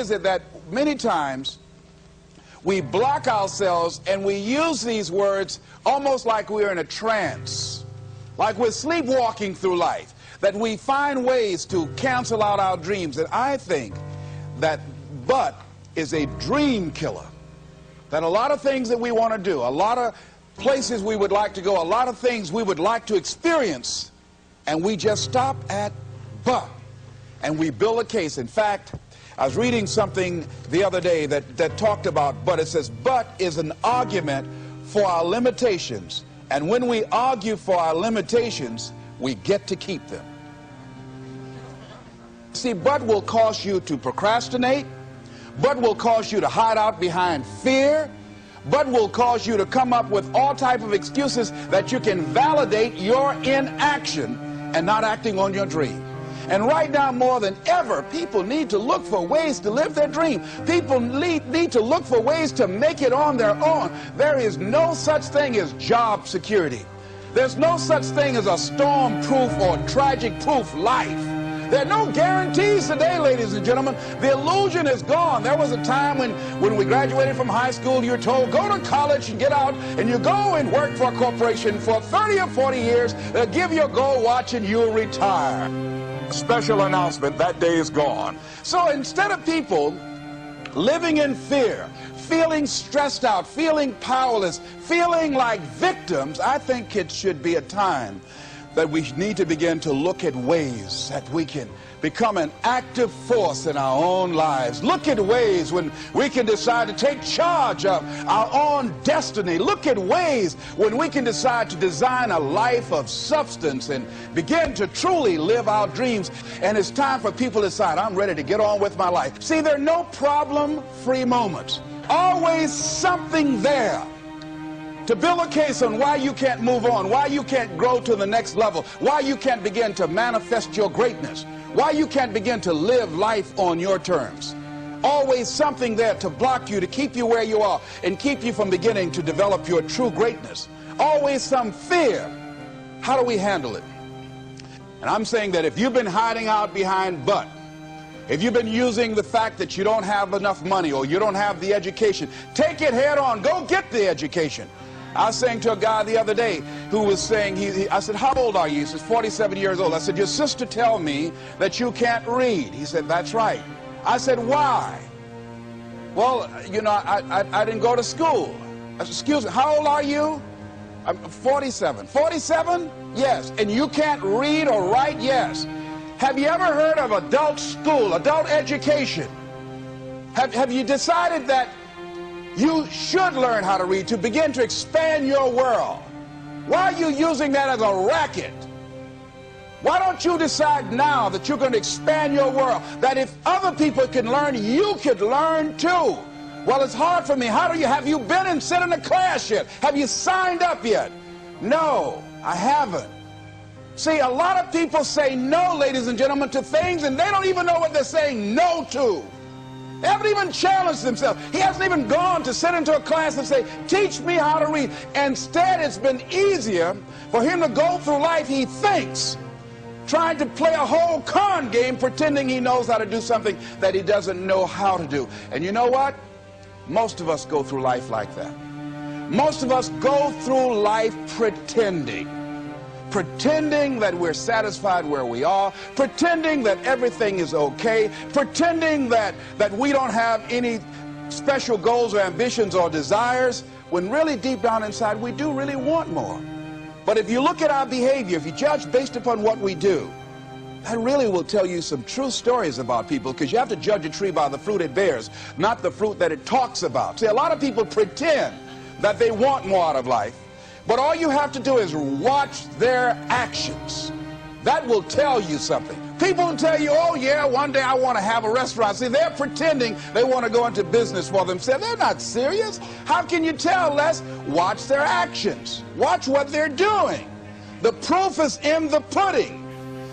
is it that many times we block ourselves and we use these words almost like we're in a trance, like we're sleepwalking through life, that we find ways to cancel out our dreams? And I think that but is a dream killer. That a lot of things that we want to do, a lot of places we would like to go, a lot of things we would like to experience, and we just stop at but, and we build a case. In fact, I was reading something the other day that talked about but. It says but is an argument for our limitations, and when we argue for our limitations, we get to keep them. See, but will cause you to procrastinate, but will cause you to hide out behind fear, but will cause you to come up with all type of excuses that you can validate your inaction and not acting on your dream. And right now, more than ever, people need to look for ways to live their dream. People need to look for ways to make it on their own. There is no such thing as job security. There's no such thing as a storm-proof or tragic-proof life. There are no guarantees today, ladies and gentlemen. The illusion is gone. There was a time when we graduated from high school, you were told, go to college and get out, and you go and work for a corporation for 30 or 40 years. They'll give you a gold watch and you'll retire. Special announcement, that day is gone. So instead of people living in fear, feeling stressed out, feeling powerless, feeling like victims, I think it should be a time that we need to begin to look at ways that we can become an active force in our own lives. Look at ways when we can decide to take charge of our own destiny. Look at ways when we can decide to design a life of substance and begin to truly live our dreams. And it's time for people to decide, I'm ready to get on with my life. See, there are no problem-free moments. Always something there to build a case on why you can't move on, why you can't grow to the next level, why you can't begin to manifest your greatness, why you can't begin to live life on your terms. Always something there to block you, to keep you where you are, and keep you from beginning to develop your true greatness. Always some fear. How do we handle it? And I'm saying that if you've been hiding out behind but, if you've been using the fact that you don't have enough money or you don't have the education, take it head on. Go get the education. I was saying to a guy the other day who was saying, I said, how old are you? He says, 47 years old. I said, your sister tell me that you can't read. He said, that's right. I said, why? Well, you know, I didn't go to school. I said, excuse me, how old are you? I'm 47. 47? Yes. And you can't read or write? Yes. Have you ever heard of adult school, adult education? Have you decided that you should learn how to read to begin to expand your world? Why are you using that as a racket? Why don't you decide now that you're going to expand your world, that if other people can learn, you could learn too? Well, it's hard for me. Have you been and sit in a class yet? Have you signed up yet? No, I haven't. See, a lot of people say no, ladies and gentlemen, to things, and they don't even know what they're saying no to. They haven't even challenged themselves. He hasn't even gone to sit into a class and say, teach me how to read. Instead, it's been easier for him to go through life, he thinks, trying to play a whole con game, pretending he knows how to do something that he doesn't know how to do. And you know what? Most of us go through life like that. Most of us go through life pretending that we're satisfied where we are, pretending that everything is okay, pretending that we don't have any special goals or ambitions or desires, when really deep down inside we do really want more. But if you look at our behavior, if you judge based upon what we do, that really will tell you some true stories about people, because you have to judge a tree by the fruit it bears, not the fruit that it talks about. See, a lot of people pretend that they want more out of life, but all you have to do is watch their actions. That will tell you something. People will tell you, oh yeah, one day I want to have a restaurant. See, they're pretending they want to go into business for themselves. They're not serious. How can you tell, Les? Watch their actions. Watch what they're doing. The proof is in the pudding.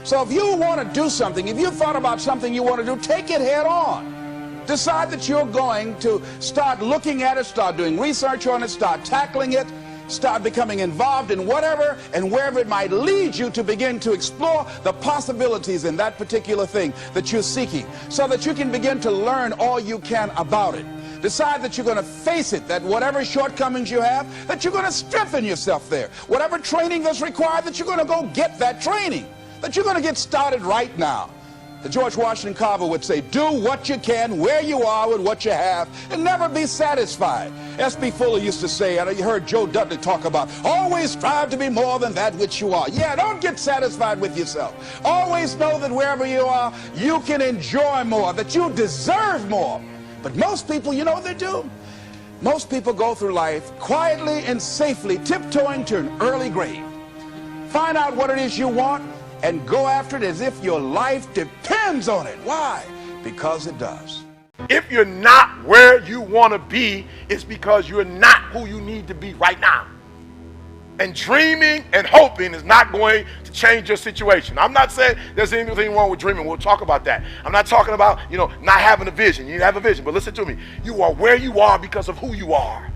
So if you want to do something, if you thought about something you want to do, take it head on. Decide that you're going to start looking at it, start doing research on it, start tackling it, Start becoming involved in whatever and wherever it might lead you to begin to explore the possibilities in that particular thing that you're seeking, so that you can begin to learn all you can about it. Decide that you're going to face it, that whatever shortcomings you have, that you're going to strengthen yourself there. Whatever training that's required, that you're going to go get that training, that you're going to get started right now. The George Washington Carver would say, do what you can where you are with what you have and never be satisfied. S.B. Fuller used to say, and you heard Joe Dudley talk about, always strive to be more than that which you are. Yeah, don't get satisfied with yourself. Always know that wherever you are, you can enjoy more, that you deserve more. But most people, you know what they do? Most people go through life quietly and safely, tiptoeing to an early grave. Find out what it is you want and go after it as if your life depends on it. Why? Because it does. If you're not where you want to be, it's because you're not who you need to be right now. And dreaming and hoping is not going to change your situation. I'm not saying there's anything wrong with dreaming. We'll talk about that. I'm not talking about, not having a vision. You have a vision, but listen to me. You are where you are because of who you are.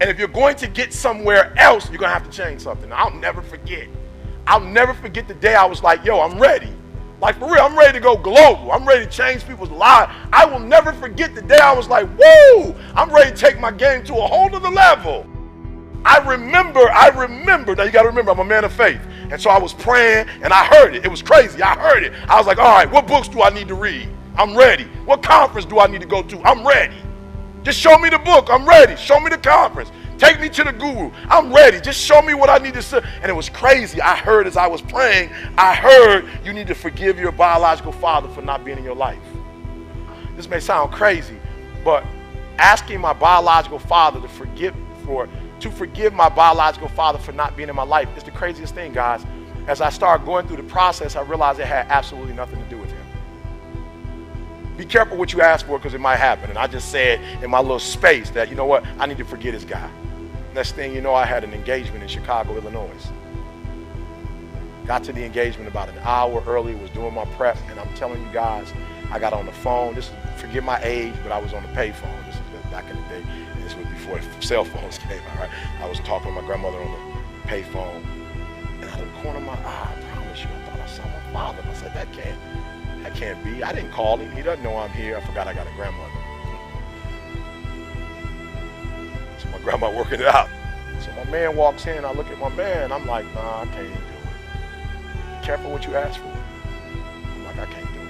And if you're going to get somewhere else, you're going to have to change something. I'll never forget. I'll never forget the day I was like, yo, I'm ready. Like, for real, I'm ready to go global. I'm ready to change people's lives. I will never forget the day I was like, woo, I'm ready to take my game to a whole other level. I remember, now you got to remember, I'm a man of faith. And so I was praying and I heard it. It was crazy. I heard it. I was like, all right, what books do I need to read? I'm ready. What conference do I need to go to? I'm ready. Just show me the book. I'm ready. Show me the conference. Take me to the guru. I'm ready. Just show me what I need to say. And it was crazy. I heard as I was praying, I heard you need to forgive your biological father for not being in your life. This may sound crazy, but asking my biological father to forgive my biological father for not being in my life is the craziest thing, guys. As I started going through the process, I realized it had absolutely nothing to do with him. Be careful what you ask for, because it might happen. And I just said in my little space that, you know what, I need to forget this guy. Next thing you know, I had an engagement in Chicago, Illinois. Got to the engagement about an hour early, was doing my prep, and I'm telling you guys, I got on the phone. Forget my age, but I was on the pay phone. This is back in the day. This was before cell phones came out, right? I was talking to my grandmother on the pay phone, and out of the corner of my eye, I promise you, I thought I saw my father. I said, that can't be. I didn't call him. He doesn't know I'm here. I forgot I got a grandmother. So my grandma working it out. So my man walks in. I look at my man. I'm like, nah, I can't even do it. Be careful what you ask for. I'm like, I can't do it.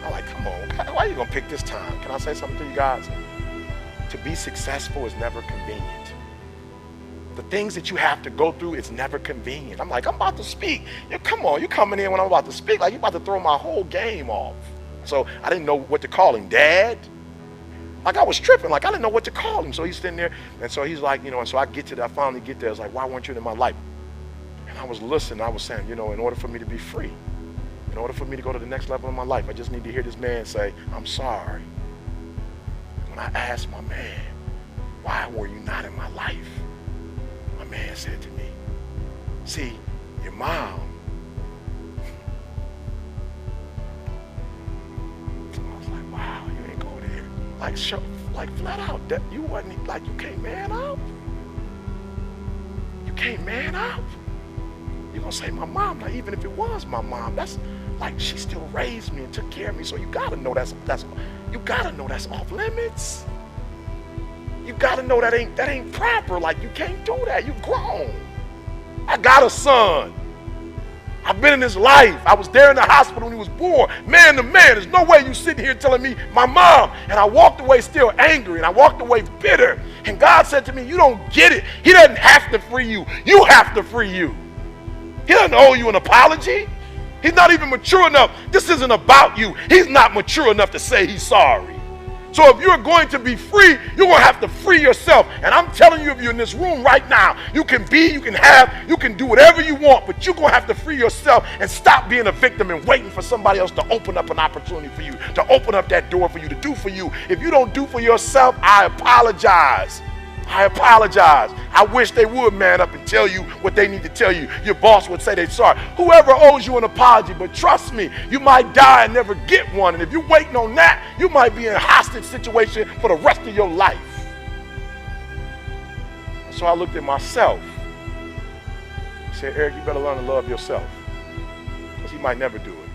I'm like, come on. Why are you going to pick this time? Can I say something to you guys? To be successful is never convenient. The things that you have to go through, it's never convenient. I'm like, I'm about to speak. Come on, you coming in when I'm about to speak, like you're about to throw my whole game off. So I didn't know what to call him, Dad. Like I was tripping, like I didn't know what to call him. So he's sitting there, and so he's like, and so I finally get there. It's like, why weren't you in my life? And I was listening, I was saying, in order for me to be free, in order for me to go to the next level of my life, I just need to hear this man say, I'm sorry. When I asked my man, why were you not in my life? My man said to me, see, your mom. So I was like, wow, you ain't go there. Like flat out, that you wasn't, like you can't man up. You can't man up. You're gonna say my mom, like even if it was my mom, that's like she still raised me and took care of me. So you gotta know that's off limits. You gotta know that ain't proper. Like you can't do that. You grown. I got a son. I've been in his life. I was there in the hospital when he was born, man to man. There's no way you sitting here telling me my mom. And I walked away still angry, and I walked away bitter. And God said to me, you don't get it. He doesn't have to free you. You have to free you. He doesn't owe you an apology. He's not even mature enough. This isn't about you. He's not mature enough to say he's sorry. So if you're going to be free, you're going to have to free yourself. And I'm telling you, if you're in this room right now, you can do whatever you want, but you're going to have to free yourself and stop being a victim and waiting for somebody else to open up an opportunity for you, to open up that door for you, to do for you. If you don't do for yourself, I apologize. I apologize. I wish they would man up and tell you what they need to tell you. Your boss would say they're sorry. Whoever owes you an apology, but trust me, you might die and never get one. And if you're waiting on that, you might be in a hostage situation for the rest of your life. So I looked at myself. I said, Eric, you better learn to love yourself, because he might never do it.